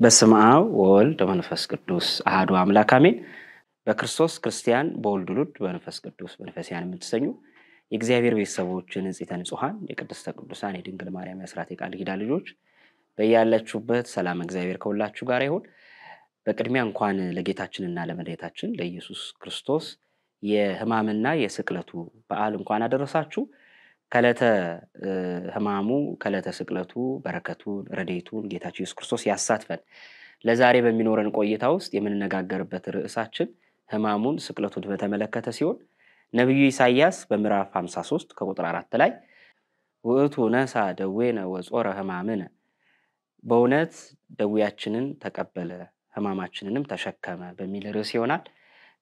በስመ አብ ወወልድ ወመንፈስ ቅዱስ አሐዱ አምላክ አሜን። በክርስቶስ ክርስቲያን በወልድ ውሉድ በመንፈስ ቅዱስ መንፈሳውያን የምትሰኙ የእግዚአብሔር ቤተሰቦች ንጽሕተ ንጹሐን የቅድስተ ቅዱሳን የድንግል ማርያም የአስራት የቃል ኪዳን ልጆች በያላችሁበት ሰላም እግዚአብሔር ከሁላችሁ ጋር ይሁን። በቅድሚያ እንኳን ለጌታችንና ለመድኃኒታችን ለኢየሱስ ክርስቶስ የሕማምና የስቅለቱ በዓል እንኳን አደረሳችሁ። ከለተ ሕማሙ ከለተ ስቅለቱ በረከቱን ረድኤቱን ጌታችን ኢየሱስ ክርስቶስ ያሳትፈን። ለዛሬ በሚኖረን ቆይታ ውስጥ የምንነጋገርበት ርዕሳችን ሕማሙን ስቅለቱን በተመለከተ ሲሆን ነብዩ ኢሳይያስ በምዕራፍ 53 ከቁጥር 4 ላይ ውእቱ ነሣ ደዌነ ወጾረ ሕማምነ በእውነት ደዌያችንን ተቀበለ ሕማማችንንም ተሸከመ በሚል ርዕስ ይሆናል።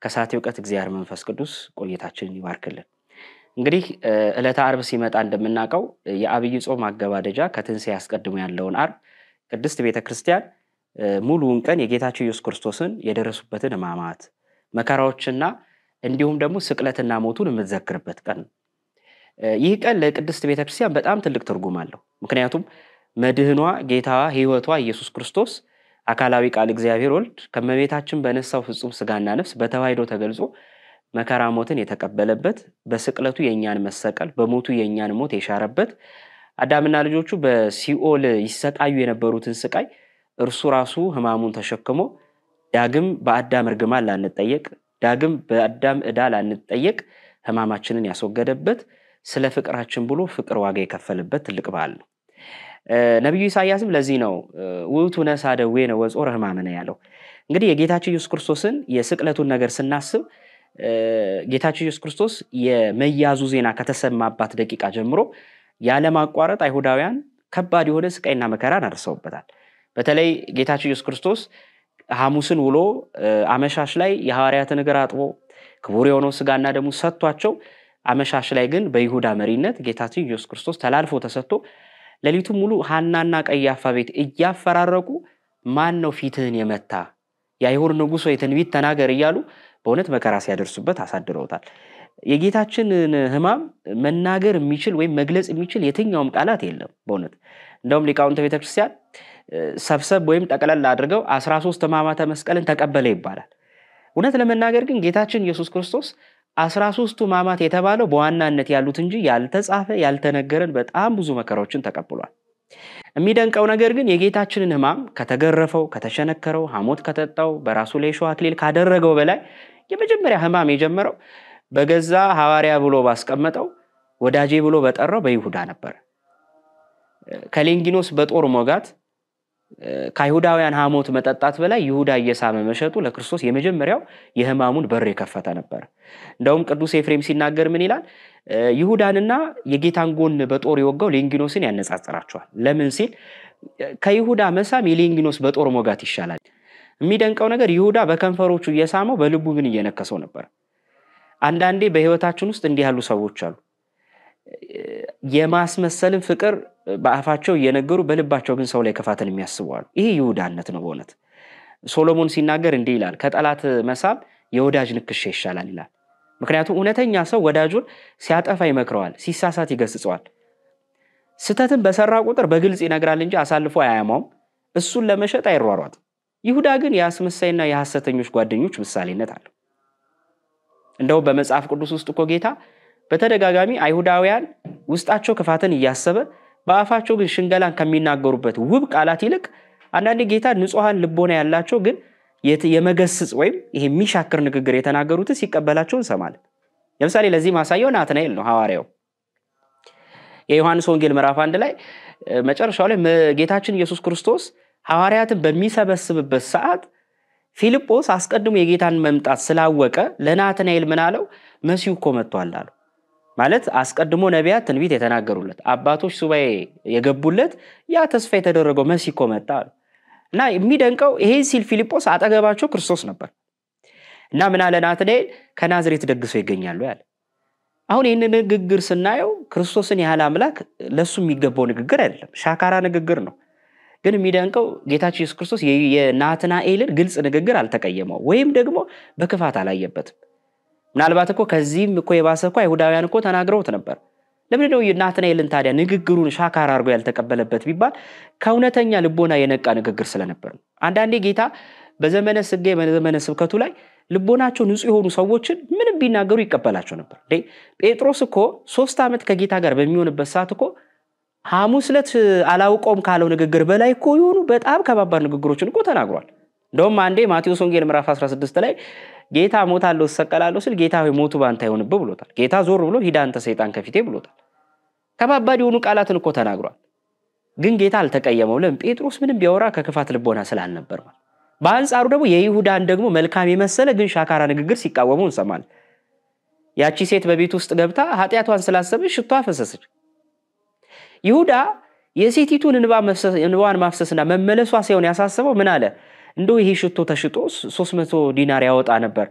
ከሰዓት ዕውቀት እግዚአብሔር መንፈስ ቅዱስ ቆይታችንን ይባርክልን። እንግዲህ ዕለተ ዓርብ ሲመጣ እንደምናውቀው የአብይ ጾም አገባደጃ ከትንሣኤ አስቀድሞ ያለውን ዓርብ ቅድስት ቤተክርስቲያን ሙሉውን ቀን የጌታችን ኢየሱስ ክርስቶስን የደረሱበትን ሕማማት መከራዎችና እንዲሁም ደግሞ ስቅለትና ሞቱን የምትዘክርበት ቀን ነው። ይህ ቀን ለቅድስት ቤተክርስቲያን በጣም ትልቅ ትርጉም አለው። ምክንያቱም መድህኗ ጌታዋ ሕይወቷ ኢየሱስ ክርስቶስ አካላዊ ቃል እግዚአብሔር ወልድ ከመቤታችን በነሳው ፍጹም ስጋና ነፍስ በተዋሕዶ ተገልጾ መከራ ሞትን የተቀበለበት በስቅለቱ የኛን መሰቀል በሞቱ የኛን ሞት የሻረበት አዳምና ልጆቹ በሲኦል ይሰቃዩ የነበሩትን ስቃይ እርሱ ራሱ ሕማሙን ተሸክሞ ዳግም በአዳም እርግማን ላንጠየቅ ዳግም በአዳም ዕዳ ላንጠየቅ ሕማማችንን ያስወገደበት ስለ ፍቅራችን ብሎ ፍቅር ዋጋ የከፈለበት ትልቅ በዓል ነው። ነብዩ ኢሳይያስም ለዚህ ነው ውእቱ ነሣ ደዌነ ወጾረ ሕማምነ ያለው። እንግዲህ የጌታችን ኢየሱስ ክርስቶስን የስቅለቱን ነገር ስናስብ ጌታችን ኢየሱስ ክርስቶስ የመያዙ ዜና ከተሰማባት ደቂቃ ጀምሮ ያለማቋረጥ አይሁዳውያን ከባድ የሆነ ስቃይና መከራን አድርሰውበታል። በተለይ ጌታችን ኢየሱስ ክርስቶስ ሐሙስን ውሎ አመሻሽ ላይ የሐዋርያትን እግር አጥቦ ክቡር የሆነው ስጋና ደሙ ሰጥቷቸው አመሻሽ ላይ ግን በይሁዳ መሪነት ጌታችን ኢየሱስ ክርስቶስ ተላልፎ ተሰጥቶ ሌሊቱን ሙሉ ሐናና ቀያፋ ቤት እያፈራረቁ ማን ነው ፊትህን የመታ የአይሁድ ንጉሥ ሆይ ትንቢት ተናገር እያሉ በእውነት መከራ ሲያደርሱበት አሳድረውታል። የጌታችንን ሕማም መናገር የሚችል ወይም መግለጽ የሚችል የትኛውም ቃላት የለም። በእውነት እንደውም ሊቃውንተ ቤተክርስቲያን ሰብሰብ ወይም ጠቅለል አድርገው 13 ሕማማተ መስቀልን ተቀበለ ይባላል። እውነት ለመናገር ግን ጌታችን ኢየሱስ ክርስቶስ 13ቱ ሕማማት የተባለው በዋናነት ያሉት እንጂ ያልተጻፈ ያልተነገረን በጣም ብዙ መከራዎችን ተቀብሏል። የሚደንቀው ነገር ግን የጌታችንን ሕማም ከተገረፈው ከተሸነከረው ሐሞት ከተጣው በራሱ ላይ ሾህ አክሊል ካደረገው በላይ የመጀመሪያ ሕማም የጀመረው በገዛ ሐዋርያ ብሎ ባስቀመጠው ወዳጄ ብሎ በጠራው በይሁዳ ነበር። ከሌንጊኖስ በጦር ሞጋት ከአይሁዳውያን ሐሞት መጠጣት በላይ ይሁዳ እየሳመ መሸጡ ለክርስቶስ የመጀመሪያው የሕማሙን በር የከፈተ ነበር። እንደውም ቅዱስ ኤፍሬም ሲናገር ምን ይላል? ይሁዳንና የጌታን ጎን በጦር የወጋው ሌንጊኖስን ያነጻጽራቸዋል። ለምን ሲል ከይሁዳ መሳም የሌንጊኖስ በጦር ሞጋት ይሻላል። የሚደንቀው ነገር ይሁዳ በከንፈሮቹ እየሳመው በልቡ ግን እየነከሰው ነበር። አንዳንዴ በህይወታችን ውስጥ እንዲህ ያሉ ሰዎች አሉ። የማስመሰልን ፍቅር በአፋቸው እየነገሩ በልባቸው ግን ሰው ላይ ክፋትን የሚያስቡ አሉ። ይሄ ይሁዳነት ነው በእውነት። ሶሎሞን ሲናገር እንዲህ ይላል፣ ከጠላት መሳም የወዳጅ ንክሻ ይሻላል ይላል። ምክንያቱም እውነተኛ ሰው ወዳጁን ሲያጠፋ ይመክረዋል፣ ሲሳሳት ይገስጸዋል። ስተትን በሰራ ቁጥር በግልጽ ይነግራል እንጂ አሳልፎ አያማውም። እሱን ለመሸጥ አይሯሯጥም። ይሁዳ ግን የአስመሳይና የሐሰተኞች ጓደኞች ምሳሌነት አለው። እንደው በመጽሐፍ ቅዱስ ውስጥ እኮ ጌታ በተደጋጋሚ አይሁዳውያን ውስጣቸው ክፋትን እያሰበ በአፋቸው ግን ሽንገላን ከሚናገሩበት ውብ ቃላት ይልቅ አንዳንዴ ጌታ ንጹሃን ልቦና ያላቸው ግን የመገስጽ ወይም ይሄ የሚሻክር ንግግር የተናገሩት ሲቀበላቸው እንሰማለን። ለምሳሌ ለዚህ ማሳያው ናትናኤል ነው ሐዋርያው። የዮሐንስ ወንጌል ምዕራፍ 1 ላይ መጨረሻው ላይ ጌታችን ኢየሱስ ክርስቶስ ሐዋርያትን በሚሰበስብበት ሰዓት ፊልጶስ አስቀድሞ የጌታን መምጣት ስላወቀ ለናትናኤል ምን አለው? መሲሁ እኮ መጥቷል አለው። ማለት አስቀድሞ ነቢያት ትንቢት የተናገሩለት አባቶች ሱባኤ የገቡለት ያ ተስፋ የተደረገው መሲሁ እኮ መጣ አለው። እና የሚደንቀው ይሄ ሲል ፊልጶስ አጠገባቸው ክርስቶስ ነበር። እና ምን አለ ናትናኤል? ከናዝሬት ደግሶ ይገኛሉ ያለ። አሁን ይህን ንግግር ስናየው ክርስቶስን ያህል አምላክ ለሱ የሚገባው ንግግር አይደለም፣ ሻካራ ንግግር ነው። ግን የሚደንቀው ጌታችን ኢየሱስ ክርስቶስ የናትናኤልን ግልጽ ንግግር አልተቀየመው ወይም ደግሞ በክፋት አላየበትም። ምናልባት እኮ ከዚህም እኮ የባሰ እኮ አይሁዳውያን እኮ ተናግረውት ነበር። ለምን ነው ናትናኤልን ታዲያ ንግግሩን ሻካራ አድርጎ ያልተቀበለበት ቢባል ከእውነተኛ ልቦና የነቃ ንግግር ስለነበር ነው። አንዳንዴ ጌታ በዘመነ ስጋ በዘመነ ስብከቱ ላይ ልቦናቸው ንጹህ የሆኑ ሰዎችን ምንም ቢናገሩ ይቀበላቸው ነበር። ጴጥሮስ እኮ 3 ዓመት ከጌታ ጋር በሚሆንበት ሰዓት እኮ ሐሙስ ዕለት አላውቀውም ካለው ንግግር በላይ እኮ የሆኑ በጣም ከባባድ ንግግሮችን እኮ ተናግሯል። እንደውም አንዴ ማቴዎስ ወንጌል ምዕራፍ 16 ላይ ጌታ ሞታለሁ እሰቀላለሁ ሲል ጌታ ሆይ ሞቱ ባንተ አይሆንብህ ብሎታል። ጌታ ዞር ብሎ ሂድ አንተ ሰይጣን ከፊቴ ብሎታል። ከባባድ የሆኑ ቃላትን እኮ ተናግሯል። ግን ጌታ አልተቀየመው። ለምን? ጴጥሮስ ምንም ቢያወራ ከክፋት ልቦና ስላልነበር ማለት። በአንጻሩ ደግሞ የይሁዳን ደግሞ መልካም የመሰለ ግን ሻካራ ንግግር ሲቃወሙ እንሰማለን። ያቺ ሴት በቤት ውስጥ ገብታ ኃጢያቷን ስላሰበች ሽቶ አፈሰሰች። ይሁዳ የሴቲቱን እንባዋን ማፍሰስና መመለሷ ሳይሆን ያሳሰበው ምን አለ? እንደው ይሄ ሽቶ ተሽጦ 300 ዲናር ያወጣ ነበር፣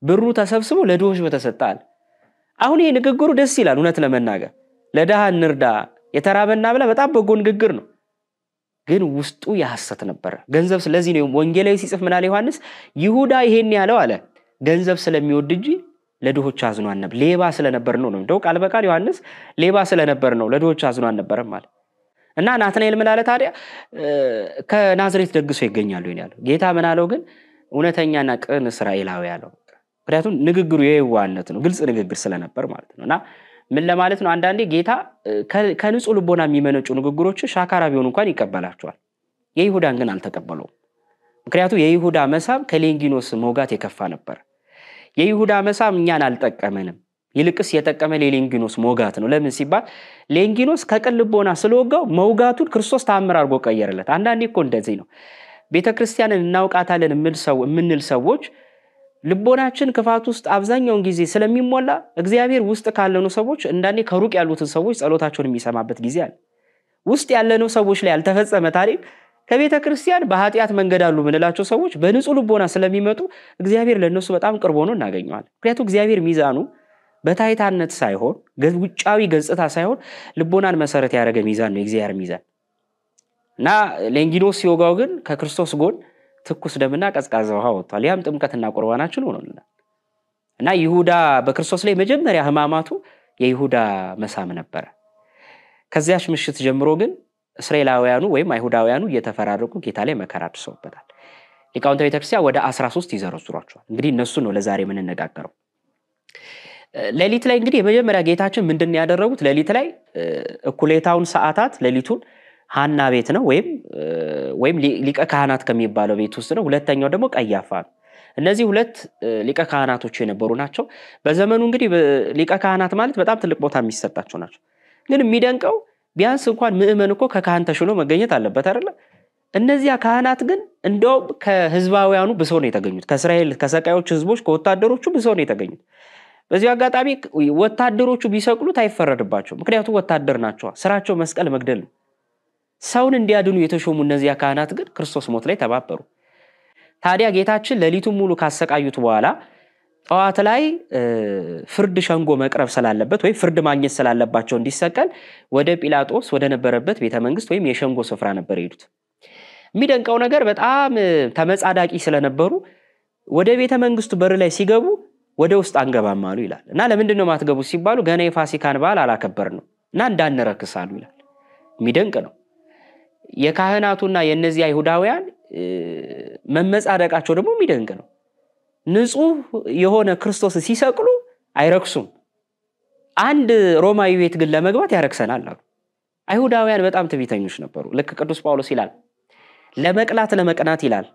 ብሩ ተሰብስቦ ለድሆች በተሰጣል። አሁን ይሄ ንግግሩ ደስ ይላል። እውነት ለመናገር ለድሃ እንርዳ የተራበና ብላ በጣም በጎ ንግግር ነው። ግን ውስጡ ያሐሰት ነበር። ገንዘብ ስለዚህ ነው ወንጌላዊ ሲጽፍ ምን አለ ዮሐንስ? ይሁዳ ይሄን ያለው አለ ገንዘብ ስለሚወድ እንጂ ለድሆች አዝኖ አልነበር። ሌባ ስለነበር ነው። እንደው ቃል በቃል ዮሐንስ ሌባ ስለነበር ነው ለድሆች አዝኖ አልነበረም ማለት። እና ናትናኤል ምን አለ ታዲያ? ከናዝሬት ደግሶ ይገኛሉ ይላል ጌታ። ምን አለው ግን? እውነተኛና ቅን እስራኤላዊ ያለው። ምክንያቱም ንግግሩ የዋህነት ነው፣ ግልጽ ንግግር ስለነበር ማለት ነውና ምን ለማለት ነው? አንዳንዴ ጌታ ከንጹህ ልቦና የሚመነጩ ንግግሮች ሻካራ ቢሆኑ እንኳን ይቀበላቸዋል። የይሁዳን ግን አልተቀበለውም። ምክንያቱም የይሁዳ መሳም ከሌንጊኖስ ሞጋት የከፋ ነበር። የይሁዳ መሳም እኛን አልጠቀመንም፣ ይልቅስ የጠቀመ ሌንጊኖስ ሞጋት ነው። ለምን ሲባል ሌንጊኖስ ከቅን ልቦና ስለወጋው መውጋቱን ክርስቶስ ተአምር አድርጎ ቀየረለት። አንዳንዴ እኮ እንደዚህ ነው። ቤተክርስቲያንን እናውቃታለን የምንል ሰዎች ልቦናችን ክፋት ውስጥ አብዛኛውን ጊዜ ስለሚሞላ እግዚአብሔር ውስጥ ካለኑ ሰዎች እንዳንዴ ከሩቅ ያሉትን ሰዎች ጸሎታቸውን የሚሰማበት ጊዜ አለ። ውስጥ ያለኑ ሰዎች ላይ ያልተፈጸመ ታሪክ ከቤተክርስቲያን በኃጢያት መንገድ አሉ ምንላቸው ሰዎች በንጹህ ልቦና ስለሚመጡ እግዚአብሔር ለነሱ በጣም ቅርብ ሆኖ እናገኘዋለን። ምክንያቱም እግዚአብሔር ሚዛኑ በታይታነት ሳይሆን ውጫዊ ገጽታ ሳይሆን ልቦናን መሰረት ያደረገ ሚዛን ነው የእግዚአብሔር ሚዛን። እና ሌንጊኖስ ሲወጋው ግን ከክርስቶስ ጎን ትኩስ ደምና ቀዝቃዛ ውሃ ወጥቷል። ያም ጥምቀትና ቁርባናችን ሆኖልናል። እና ይሁዳ በክርስቶስ ላይ መጀመሪያ ህማማቱ የይሁዳ መሳም ነበር። ከዚያች ምሽት ጀምሮ ግን እስራኤላውያኑ ወይም አይሁዳውያኑ እየተፈራረቁ ጌታ ላይ መከራ አድርሰውበታል። ሊቃውንተ ቤተክርስቲያን ወደ 13 ይዘረዝሯቸዋል። እንግዲህ እነሱ ነው ለዛሬ የምንነጋገረው። ሌሊት ላይ እንግዲህ የመጀመሪያ ጌታችን ምንድን ያደረጉት? ሌሊት ላይ እኩሌታውን ሰዓታት ሌሊቱን ሐና ቤት ነው ወይም ሊቀ ካህናት ከሚባለው ቤት ውስጥ ነው። ሁለተኛው ደግሞ ቀያፋ ነው። እነዚህ ሁለት ሊቀ ካህናቶች የነበሩ ናቸው። በዘመኑ እንግዲህ ሊቀ ካህናት ማለት በጣም ትልቅ ቦታ የሚሰጣቸው ናቸው። ግን የሚደንቀው ቢያንስ እንኳን ምእመን እኮ ከካህን ተሽሎ መገኘት አለበት አይደል? እነዚያ ካህናት ግን እንደው ከህዝባውያኑ ብሰው ነው የተገኙት። ከእስራኤል ከሰቃዮች ህዝቦች ከወታደሮቹ ብሰው ነው የተገኙት። በዚህ አጋጣሚ ወታደሮቹ ቢሰቅሉት አይፈረድባቸው። ምክንያቱም ወታደር ናቸው፣ ስራቸው መስቀል መግደል ነው። ሰውን እንዲያድኑ የተሾሙ እነዚያ ካህናት ግን ክርስቶስ ሞት ላይ ተባበሩ። ታዲያ ጌታችን ሌሊቱን ሙሉ ካሰቃዩት በኋላ ጠዋት ላይ ፍርድ ሸንጎ መቅረብ ስላለበት ወይ ፍርድ ማግኘት ስላለባቸው እንዲሰቀል ወደ ጲላጦስ ወደ ነበረበት ቤተ መንግስት ወይም የሸንጎ ስፍራ ነበር የሄዱት። የሚደንቀው ነገር በጣም ተመጻዳቂ ስለነበሩ ወደ ቤተ መንግስቱ በር ላይ ሲገቡ ወደ ውስጥ አንገባም አሉ ይላል። እና ለምንድን ነው ማትገቡ ሲባሉ ገና የፋሲካን በዓል አላከበር ነው እና እንዳንረክሳሉ ይላል። የሚደንቅ ነው። የካህናቱና የነዚህ አይሁዳውያን መመጻደቃቸው ደግሞ የሚደንቅ ነው። ንጹህ የሆነ ክርስቶስ ሲሰቅሉ አይረክሱም። አንድ ሮማዊ ቤት ግን ለመግባት ያረክሰናል አሉ። አይሁዳውያን በጣም ትዕቢተኞች ነበሩ። ልክ ቅዱስ ጳውሎስ ይላል ለመቅናት ይላል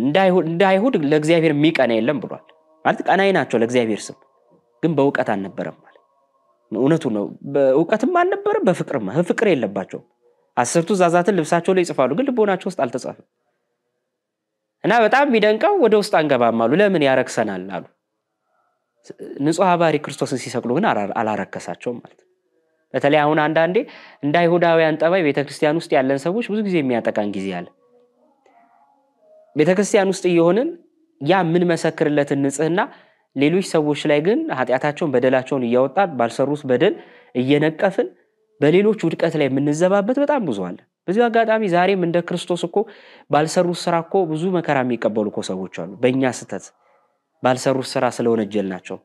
እንደ አይሁድ ለእግዚአብሔር የሚቀና የለም ብሏል። ማለት ቀናይ ናቸው ለእግዚአብሔር ስም፣ ግን በእውቀት አልነበረም ማለት እውነቱ ነው። በእውቀትም አልነበረም፣ በፍቅር የለባቸውም። 10ቱ ትእዛዛትን ልብሳቸው ላይ ይጽፋሉ፣ ግን ልቦናቸው ውስጥ አልተጻፈም። እና በጣም የሚደንቀው ወደ ውስጥ አንገባም አሉ። ለምን ያረክሰናል አሉ። ንጹህ አባሪ ክርስቶስን ሲሰቅሉ ግን አላረከሳቸውም ማለት ነው። በተለይ አሁን አንዳንዴ እንደ አይሁዳውያን ጠባይ ቤተክርስቲያን ውስጥ ያለን ሰዎች ብዙ ጊዜ የሚያጠቃን ጊዜ አለ። ቤተክርስቲያን ውስጥ እየሆንን ያ ምን መሰክርለትን ንጽህና ሌሎች ሰዎች ላይ ግን ኃጢያታቸውን በደላቸውን እያወጣን ባልሰሩት በደል እየነቀፍን በሌሎች ውድቀት ላይ የምንዘባበት በጣም ብዙ አለ። በዚህ አጋጣሚ ዛሬም እንደ ክርስቶስ እኮ ባልሰሩት ስራ እኮ ብዙ መከራ የሚቀበሉ እኮ ሰዎች አሉ። በእኛ ስተት ባልሰሩት ስራ ስለወነጀልናቸው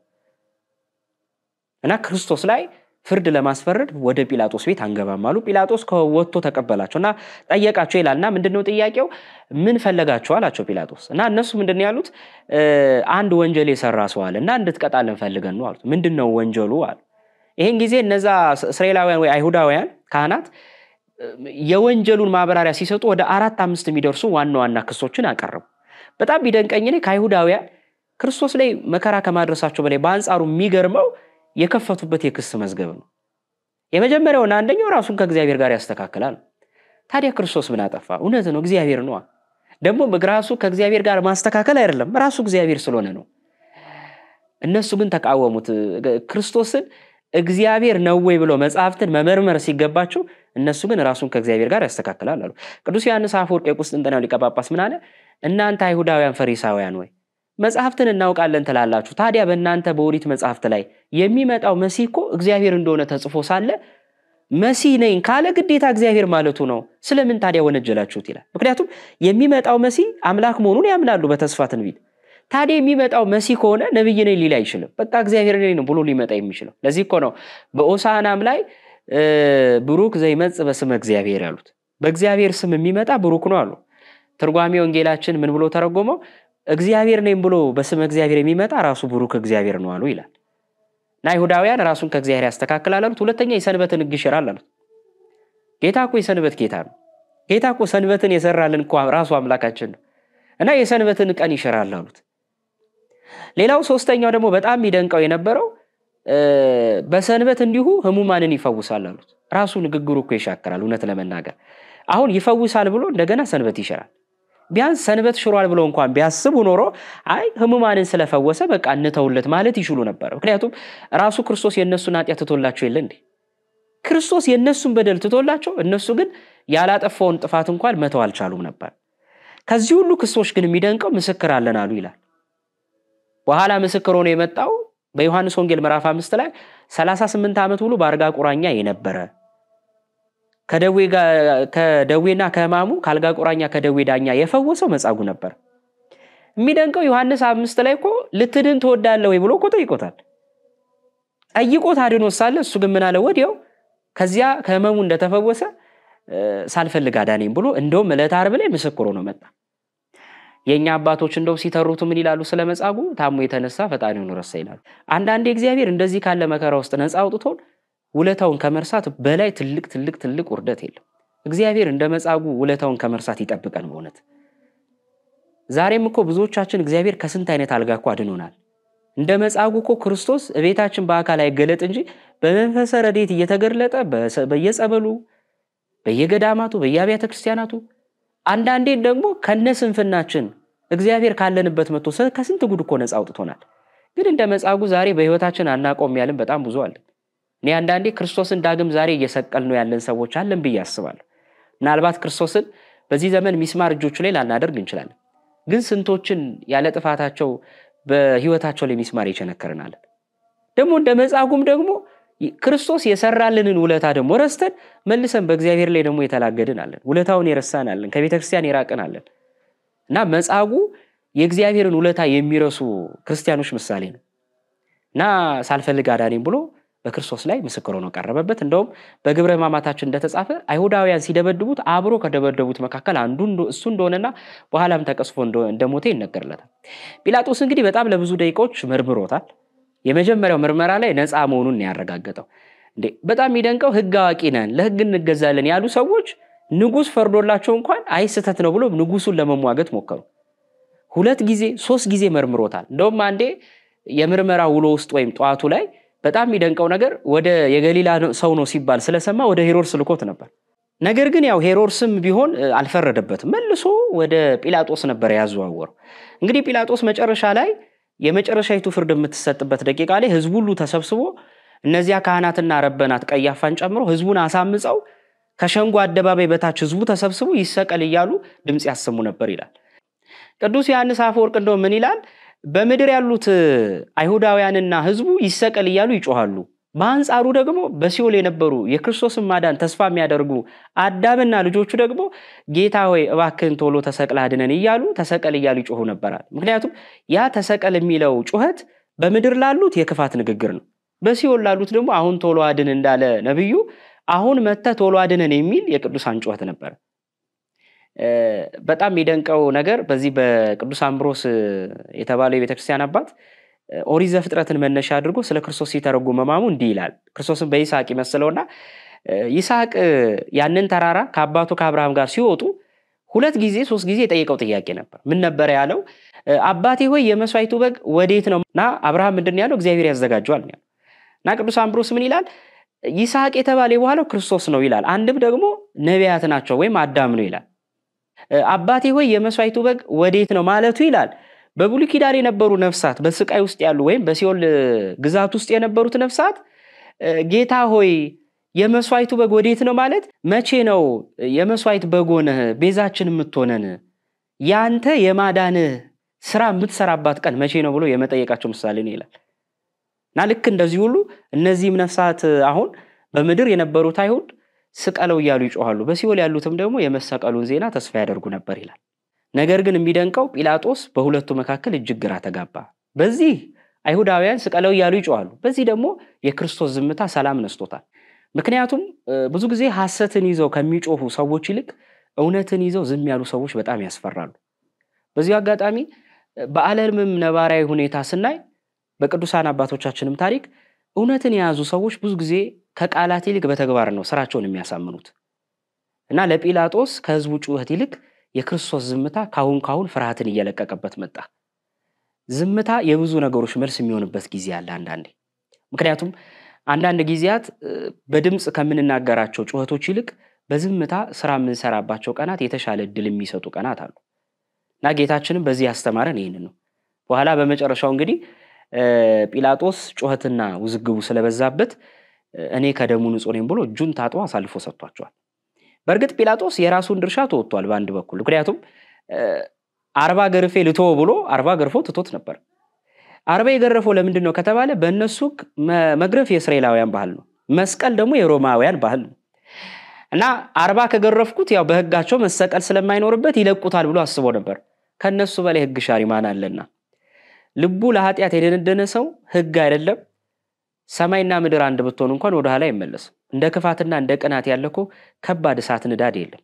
እና ክርስቶስ ላይ ፍርድ ለማስፈረድ ወደ ጲላጦስ ቤት አንገባም አሉ። ጲላጦስ ከወጥቶ ተቀበላቸውና ጠየቃቸው ይላልና ምንድነው ጥያቄው? ምን ፈለጋችሁ አላቸው ጲላጦስ። እና እነሱ ምንድነው ያሉት? አንድ ወንጀል የሰራ ሰው አለና እንድትቀጣልን ፈልገን ነው አሉት። ምንድነው ወንጀሉ አሉ። ይሄን ጊዜ እነዛ እስራኤላውያን ወይ አይሁዳውያን ካህናት የወንጀሉን ማብራሪያ ሲሰጡ ወደ 4-5 የሚደርሱ ዋና ዋና ክሶችን አቀረቡ። በጣም ቢደንቀኝ እኔ ከአይሁዳውያን ክርስቶስ ላይ መከራ ከማድረሳቸው በላይ በአንጻሩ የሚገርመው የከፈቱበት የክስ መዝገብ ነው። የመጀመሪያውና አንደኛው ራሱን ከእግዚአብሔር ጋር ያስተካክላል። ታዲያ ክርስቶስ ምን አጠፋ? እውነት ነው እግዚአብሔር ነው። ደግሞ ራሱ ከእግዚአብሔር ጋር ማስተካከል አይደለም ራሱ እግዚአብሔር ስለሆነ ነው። እነሱ ግን ተቃወሙት። ክርስቶስን እግዚአብሔር ነው ወይ ብሎ መጽሐፍትን መመርመር ሲገባቸው እነሱ ግን ራሱን ከእግዚአብሔር ጋር ያስተካክላል አሉ። ቅዱስ ዮሐንስ አፈወርቅ የቁስጥንጥንያው ሊቀ ጳጳስ ምን አለ? እናንተ አይሁዳውያን ፈሪሳውያን ወይ መጽሐፍትን እናውቃለን ትላላችሁ። ታዲያ በእናንተ በኦሪት መጽሐፍት ላይ የሚመጣው መሲህ እኮ እግዚአብሔር እንደሆነ ተጽፎ ሳለ መሲህ ነኝ ካለ ግዴታ እግዚአብሔር ማለቱ ነው። ስለምን ታዲያ ወነጀላችሁት ይላል። ምክንያቱም የሚመጣው መሲህ አምላክ መሆኑን ያምናሉ በተስፋ ትንቢት። ታዲያ የሚመጣው መሲህ ከሆነ ነብይ ነኝ ሊል አይችልም። በቃ እግዚአብሔር ነኝ ነው ብሎ ሊመጣ የሚችለው። ለዚህ እኮ ነው በሆሳዕናም ላይ ብሩክ ዘይመጽእ በስመ እግዚአብሔር ያሉት። በእግዚአብሔር ስም የሚመጣ ብሩክ ነው አሉ። ትርጓሜ ወንጌላችን ምን ብሎ ተረጎመው? እግዚአብሔር ነኝ ብሎ በስመ እግዚአብሔር የሚመጣ ራሱ ብሩክ እግዚአብሔር ነው አሉ ይላል። እና አይሁዳውያን ራሱን ከእግዚአብሔር ያስተካክላል አሉት። ሁለተኛ የሰንበትን ሕግ ይሽራል አሉት። ጌታ እኮ የሰንበት ጌታ ነው። ጌታ እኮ ሰንበትን የሰራልን እኮ ራሱ አምላካችን ነው እና የሰንበትን ቀን ይሽራል አሉት። ሌላው ሶስተኛው ደግሞ በጣም የሚደንቀው የነበረው በሰንበት እንዲሁ ህሙማንን ይፈውሳል አሉት። ራሱ ንግግሩ እኮ ይሻከራል። እውነት ለመናገር አሁን ይፈውሳል ብሎ እንደገና ሰንበት ይሽራል። ቢያንስ ሰንበት ሽሯል ብሎ እንኳን ቢያስቡ ኖሮ አይ ህሙማንን ስለፈወሰ በቃ እንተውለት ማለት ይችሉ ነበር። ምክንያቱም ራሱ ክርስቶስ የነሱን ኃጢአት ትቶላቸው የለ እንዴ? ክርስቶስ የነሱን በደል ትቶላቸው እነሱ ግን ያላጠፋውን ጥፋት እንኳን መተው አልቻሉም ነበር። ከዚህ ሁሉ ክሶች ግን የሚደንቀው ምስክር አለን አሉ ይላል። በኋላ ምስክር ሆኖ የመጣው በዮሐንስ ወንጌል ምዕራፍ 5 ላይ 38 ዓመት ሙሉ በአልጋ ቁራኛ የነበረ ከደዌና ከህማሙ ካልጋ ቁራኛ ከደዌ ዳኛ የፈወሰው መጻጉዕ ነበር። የሚደንቀው ዮሐንስ 5 ላይ እኮ ልትድን ትወዳለህ ወይ ብሎ እኮ ጠይቆታል። ጠይቆት አድኖት ሳለ እሱ ግን ምን አለ? ወዲያው ከዚያ ከህመሙ እንደተፈወሰ ሳልፈልግ አዳነኝ ብሎ እንደውም ዕለተ ዓርብ ላይ ምስክር ሆኖ መጣ። የኛ አባቶች እንደው ሲተሩት ምን ይላሉ? ስለ መጻጉዕ ታሞ የተነሳ ፈጣሪውን ረሳ ይላሉ። አንዳንዴ እግዚአብሔር እንደዚህ ካለ መከራ ውስጥ ነፃ አውጥቶን ውለታውን ከመርሳት በላይ ትልቅ ውርደት የለም። እግዚአብሔር እንደ መጻጉዕ ውለታውን ከመርሳት ይጠብቀን በእውነት። ዛሬም እኮ ብዙዎቻችን እግዚአብሔር ከስንት አይነት አልጋ እኮ አድኖናል። እንደ መጻጉዕ እኮ ክርስቶስ እቤታችን በአካል አይገለጥ እንጂ በመንፈሰ ረድኤት እየተገለጠ በየጸበሉ በየገዳማቱ በየአብያተ ክርስቲያናቱ አንዳንዴ ደግሞ ከነስንፍናችን እግዚአብሔር ካለንበት መጥቶ ከስንት ጉድ እኮ ነፃ አውጥቶናል። ግን እንደ መጻጉዕ ዛሬ በህይወታችን አናቆም ያለን በጣም ብዙ አለ። እኔ አንዳንዴ ክርስቶስን ዳግም ዛሬ እየሰቀል ነው ያለን ሰዎች አለን ብዬ አስባለሁ። ምናልባት ክርስቶስን በዚህ ዘመን ሚስማር እጆቹ ላይ ላናደርግ እንችላለን። ግን ስንቶችን ያለ ጥፋታቸው በህይወታቸው ላይ ሚስማር ይቸነከረናል። ደግሞ እንደ መጻጉዕም ደግሞ ክርስቶስ የሰራልንን ውለታ ደግሞ ረስተን መልሰን በእግዚአብሔር ላይ ደግሞ የተላገድን አለን። ውለታውን የረሳን አለን። ከቤተ ክርስቲያን የራቅን አለን። እና መጻጉዕ የእግዚአብሔርን ውለታ የሚረሱ ክርስቲያኖች ምሳሌ ነው። እና ሳልፈልግ አዳነኝ ብሎ በክርስቶስ ላይ ምስክር ሆኖ ቀረበበት። እንደውም በግብረ ሕማማታችን እንደተጻፈ አይሁዳውያን ሲደበድቡት አብሮ ከደበደቡት መካከል አንዱ እሱ እንደሆነና በኋላም ተቀስፎ እንደሞተ ይነገርለታል። ጲላጦስ እንግዲህ በጣም ለብዙ ደቂቃዎች መርምሮታል። የመጀመሪያው ምርመራ ላይ ነፃ መሆኑን ያረጋገጠው። እንዴ በጣም የሚደንቀው ሕግ አዋቂ ነን ለሕግ እንገዛለን ያሉ ሰዎች ንጉስ ፈርዶላቸው እንኳን አይስተት ነው ብሎ ንጉሱን ለመሟገት ሞከሩ። 2 ጊዜ 3 ጊዜ መርምሮታል። እንደውም አንዴ የምርመራ ውሎ ውስጥ ወይም ጧቱ ላይ በጣም የሚደንቀው ነገር ወደ የገሊላ ሰው ነው ሲባል ስለሰማ ወደ ሄሮድስ ልኮት ነበር። ነገር ግን ያው ሄሮድስም ቢሆን አልፈረደበትም። መልሶ ወደ ጲላጦስ ነበር ያዘዋወረው። እንግዲህ ጲላጦስ መጨረሻ ላይ የመጨረሻይቱ ፍርድ የምትሰጥበት ደቂቃ ላይ ህዝቡ ሁሉ ተሰብስቦ እነዚያ ካህናትና ረበናት ቀያፋን ጨምሮ ህዝቡን አሳምፀው ከሸንጎ አደባባይ በታች ህዝቡ ተሰብስቦ ይሰቀል እያሉ ድምጽ ያሰሙ ነበር ይላል። ቅዱስ ዮሐንስ አፈወርቅ እንደው ምን ይላል? በምድር ያሉት አይሁዳውያንና ህዝቡ ይሰቀል እያሉ ይጮሃሉ። በአንጻሩ ደግሞ በሲኦል የነበሩ የክርስቶስን ማዳን ተስፋ የሚያደርጉ አዳምና ልጆቹ ደግሞ ጌታ ሆይ እባክህን ቶሎ ተሰቅል አድነን እያሉ ተሰቀል እያሉ ይጮሁ ነበር። ምክንያቱም ያ ተሰቀል የሚለው ጩኸት በምድር ላሉት የክፋት ንግግር ነው። በሲኦል ላሉት ደግሞ አሁን ቶሎ አድን እንዳለ ነብዩ አሁን መተ ቶሎ አድነን የሚል የቅዱሳን ጩኸት ነበር። በጣም የሚደንቀው ነገር በዚህ በቅዱስ አምብሮስ የተባለው የቤተክርስቲያን አባት ኦሪት ዘፍጥረትን መነሻ አድርጎ ስለ ክርስቶስ ሲተረጉም መማሙ እንዲህ ይላል። ክርስቶስን በይስሐቅ ይመስለውና ይስሐቅ ያንን ተራራ ከአባቱ ከአብርሃም ጋር ሲወጡ 2 ጊዜ 3 ጊዜ የጠየቀው ጥያቄ ነበር። ምን ነበር ያለው? አባቴ ሆይ የመስዋዕቱ በግ ወዴት ነውና አብርሃም ምንድነው ያለው? እግዚአብሔር ያዘጋጀዋል ነው። እና ቅዱስ አምብሮስ ምን ይላል? ይስሐቅ የተባለ በኋላው ክርስቶስ ነው ይላል። አንድም ደግሞ ነቢያት ናቸው ወይም አዳም ነው ይላል። አባቴ ሆይ የመስዋዕቱ በግ ወዴት ነው ማለቱ ይላል በብሉይ ኪዳን የነበሩ ነፍሳት በስቃይ ውስጥ ያሉ ወይም በሲኦል ግዛት ውስጥ የነበሩት ነፍሳት ጌታ ሆይ የመስዋዕቱ በግ ወዴት ነው ማለት መቼ ነው የመስዋዕት በግ ሆነህ ቤዛችን የምትሆነን ያንተ የማዳንህ ስራ የምትሰራባት ቀን መቼ ነው ብሎ የመጠየቃቸው ምሳሌ ነው ይላል። እና ልክ እንደዚህ ሁሉ እነዚህም ነፍሳት አሁን በምድር የነበሩት አይሁድ ስቀለው እያሉ ይጮሃሉ፣ በሲኦል ያሉትም ደግሞ የመሰቀሉን ዜና ተስፋ ያደርጉ ነበር ይላል። ነገር ግን የሚደንቀው ጲላጦስ በሁለቱ መካከል እጅግ ግራ ተጋባ። በዚህ አይሁዳውያን ስቀለው እያሉ ይጮሃሉ፣ በዚህ ደግሞ የክርስቶስ ዝምታ ሰላም ነስቶታል። ምክንያቱም ብዙ ጊዜ ሐሰትን ይዘው ከሚጮሁ ሰዎች ይልቅ እውነትን ይዘው ዝም ያሉ ሰዎች በጣም ያስፈራሉ። በዚህ አጋጣሚ በዓለምም ነባራዊ ሁኔታ ስናይ በቅዱሳን አባቶቻችንም ታሪክ እውነትን የያዙ ሰዎች ብዙ ጊዜ ከቃላት ይልቅ በተግባር ነው ስራቸውን የሚያሳምኑት። እና ለጲላጦስ ከህዝቡ ጩኸት ይልቅ የክርስቶስ ዝምታ ካሁን ፍርሃትን እየለቀቀበት መጣ። ዝምታ የብዙ ነገሮች መልስ የሚሆንበት ጊዜ አለ አንዳንዴ። ምክንያቱም አንዳንድ ጊዜያት በድምጽ ከምንናገራቸው ጩኸቶች ይልቅ በዝምታ ስራ የምንሰራባቸው ቀናት የተሻለ እድል የሚሰጡ ቀናት አሉ። እና ጌታችንም በዚህ ያስተማረን ይሄንን ነው። በኋላ በመጨረሻው እንግዲህ ጲላጦስ ጩኸትና ውዝግቡ ስለበዛበት እኔ ከደሙ ንጹህ ነኝ ብሎ እጁን ታጥቦ አሳልፎ ሰጥቷቸዋል። በእርግጥ ጲላጦስ የራሱን ድርሻ ተወጥቷል በአንድ በኩል። ምክንያቱም 40 ገርፌ ልተው ብሎ 40 ገርፎ ትቶት ነበር። 40 የገረፈው ለምንድን ነው ከተባለ በእነሱ መግረፍ የእስራኤላውያን ባህል ነው፣ መስቀል ደግሞ የሮማውያን ባህል ነው። እና 40 ከገረፍኩት ያው በህጋቸው መሰቀል ስለማይኖርበት ይለቁታል ብሎ አስቦ ነበር። ከነሱ በላይ ህግ ሻሪ ማን አለና? ልቡ ለኃጢአት የደነደነ ሰው ህግ አይደለም ሰማይና ምድር አንድ ብትሆን እንኳን ወደ ኋላ አይመለስም። እንደ ክፋትና እንደ ቅናት ያለኮ ከባድ እሳት ንዳድ የለም።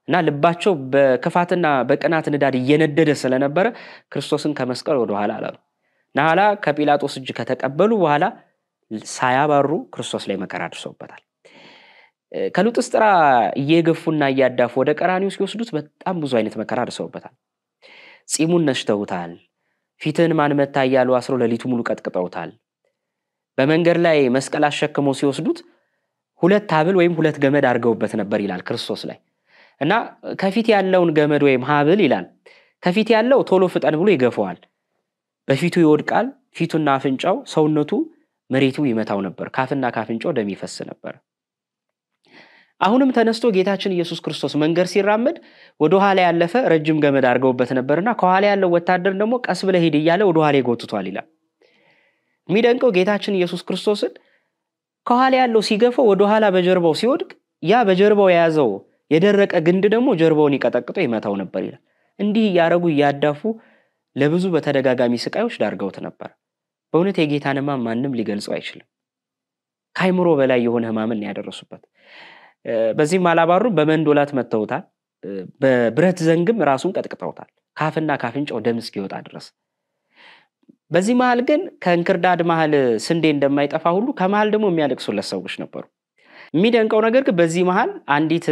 እና ልባቸው በክፋትና በቅናት ንዳድ እየነደደ ስለነበረ ክርስቶስን ከመስቀል ወደ ኋላ አላሉ። ናላ ከጲላጦስ እጅ ከተቀበሉ በኋላ ሳያባሩ ክርስቶስ ላይ መከራ ደርሶበታል። ከሉጥስጥራ እየገፉና እያዳፉ ወደ ቀራንዮ ሲወስዱት በጣም ብዙ አይነት መከራ ደርሶበታል። ጺሙን ነሽተውታል። ፊትን ማን መታ እያሉ አስሮ ለሊቱ ሙሉ ቀጥቅጠውታል። በመንገድ ላይ መስቀል አሸክመው ሲወስዱት 2 ሐብል ወይም 2 ገመድ አድርገውበት ነበር ይላል ክርስቶስ ላይ። እና ከፊት ያለውን ገመድ ወይም ሐብል ይላል ከፊት ያለው ቶሎ ፍጠን ብሎ ይገፈዋል፣ በፊቱ ይወድቃል። ፊቱና አፍንጫው ሰውነቱ መሬቱ ይመታው ነበር፣ ካፍና ካፍንጫው ደም ይፈስ ነበር። አሁንም ተነስቶ ጌታችን ኢየሱስ ክርስቶስ መንገድ ሲራመድ ወደ ኋላ ያለፈ ረጅም ገመድ አድርገውበት ነበርና ከኋላ ያለው ወታደር ደግሞ ቀስ ብለ ሄድ እያለ ወደ ኋላ ይጎትቷል ይላል። የሚደንቀው ጌታችን ኢየሱስ ክርስቶስን ከኋላ ያለው ሲገፈው ወደ ኋላ በጀርባው ሲወድቅ ያ በጀርባው የያዘው የደረቀ ግንድ ደግሞ ጀርባውን ይቀጠቅጦ ይመታው ነበር ይላል። እንዲህ ያረጉ ያዳፉ ለብዙ በተደጋጋሚ ስቃዮች ዳርገውት ነበር። በእውነት የጌታን ሕማም ማንንም ሊገልጸው አይችልም። ካይምሮ በላይ የሆነ ሕማምን ያደረሱበት። በዚህም አላባሩ በመንዶላት መተውታል፣ በብረት ዘንግም ራሱን ቀጥቅጠውታል፣ ካፍና ካፍንጫው ደም እስኪወጣ ድረስ። በዚህ መሃል ግን ከእንክርዳድ መሃል ስንዴ እንደማይጠፋ ሁሉ ከመሃል ደግሞ የሚያለቅሱለት ሰዎች ነበሩ። የሚደንቀው ነገር ግን በዚህ መሃል አንዲት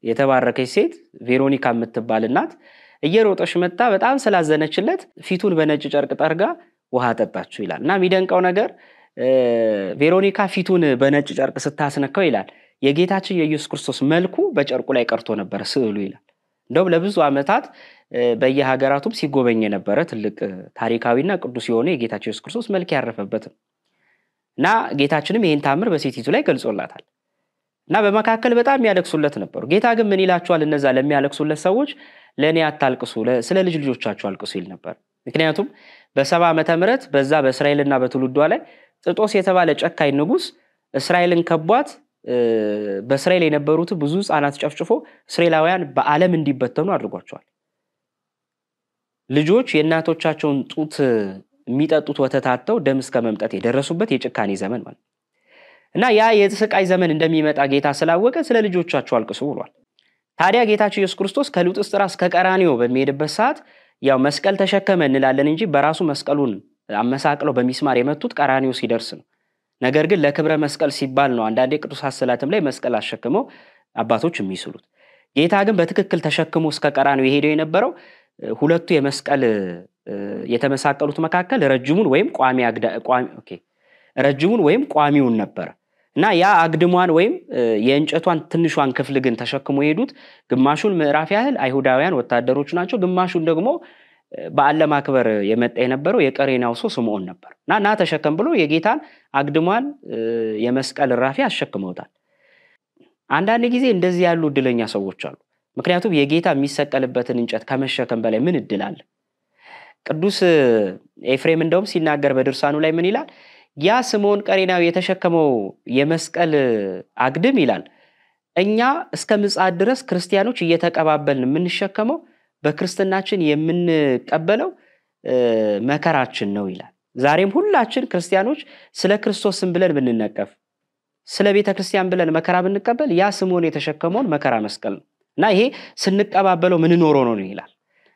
የተባረከች ሴት ቬሮኒካ የምትባል እናት እየሮጠች መጣ በጣም ስላዘነችለት ፊቱን በነጭ ጨርቅ ጠርጋ ውሃ ጠጣችው ይላል። እና የሚደንቀው ነገር ቬሮኒካ ፊቱን በነጭ ጨርቅ ስታስነካው ይላል የጌታችን የኢየሱስ ክርስቶስ መልኩ በጨርቁ ላይ ቀርቶ ነበር ስዕሉ ይላል። እንደውም ለብዙ ዓመታት በየሀገራቱም ሲጎበኝ ነበር ትልቅ ታሪካዊና ቅዱስ የሆነ የጌታችን ኢየሱስ ክርስቶስ መልክ ያረፈበት እና ጌታችንም ይሄን ታምር በሴቲቱ ላይ ገልጾላታል። እና በመካከል በጣም ያለቅሱለት ነበር። ጌታ ግን ምን ይላቸዋል? እነዛ ለሚያለቅሱለት ሰዎች ለኔ አታልቅሱ ስለ ልጅ ልጆቻችሁ አልቅሱ ይል ነበር። ምክንያቱም በ70 ዓመተ ምህረት በዛ በእስራኤልና በትውልዷ ላይ ጥጦስ የተባለ ጨካኝ ንጉስ እስራኤልን ከቧት በእስራኤል የነበሩት ብዙ ህፃናት ጨፍጭፎ እስራኤላውያን በዓለም እንዲበተኑ አድርጓቸዋል። ልጆች የእናቶቻቸውን ጡት የሚጠጡት ወተታተው ደም እስከ መምጠት የደረሱበት የጭካኔ ዘመን ማለት እና ያ የስቃይ ዘመን እንደሚመጣ ጌታ ስላወቀ ስለ ልጆቻቸው አልቅሱ ብሏል። ታዲያ ጌታችን ኢየሱስ ክርስቶስ ከሉጥስጥራ እስከ ቀራንዮ በሚሄድበት ሰዓት ያው መስቀል ተሸከመ እንላለን እንጂ በራሱ መስቀሉን አመሳቅለው በሚስማር የመቱት ቀራንዮ ሲደርስ ነው። ነገር ግን ለክብረ መስቀል ሲባል ነው አንዳንዴ ቅዱሳት ስዕላትም ላይ መስቀል አሸክመው አባቶች የሚስሉት። ጌታ ግን በትክክል ተሸክሞ እስከ ቀራንዮ የሄደው የነበረው ሁለቱ የመስቀል የተመሳቀሉት መካከል ረጅሙን ወይም ቋሚውን ነበር እና ያ አግድሟን ወይም የእንጨቷን ትንሿን ክፍል ግን ተሸክሞ የሄዱት ግማሹን ምዕራፍ ያህል አይሁዳውያን ወታደሮች ናቸው፣ ግማሹን ደግሞ በዓል ለማክበር የመጣ የነበረው የቀሬናው ሰው ስምዖን ነበር እና ተሸከም ብሎ የጌታን አግድሟን የመስቀል ራፊ አሸክመውታል። አንዳንድ ጊዜ እንደዚህ ያሉ እድለኛ ሰዎች አሉ። ምክንያቱም የጌታ የሚሰቀልበትን እንጨት ከመሸከም በላይ ምን እድል አለ? ቅዱስ ኤፍሬም እንደውም ሲናገር በድርሳኑ ላይ ምን ይላል? ያ ስምዖን ቀሬናዊ የተሸከመው የመስቀል አግድም ይላል እኛ እስከ ምጽአት ድረስ ክርስቲያኖች እየተቀባበልን የምንሸከመው በክርስትናችን የምንቀበለው መከራችን ነው ይላል። ዛሬም ሁላችን ክርስቲያኖች ስለ ክርስቶስ ስም ብለን ብንነቀፍ፣ ስለ ቤተ ክርስቲያን ብለን መከራ ብንቀበል ያ ስምዖን የተሸከመውን መከራ መስቀል ነው እና ይሄ ስንቀባበለው ምን ኖሮ ነው ይላል።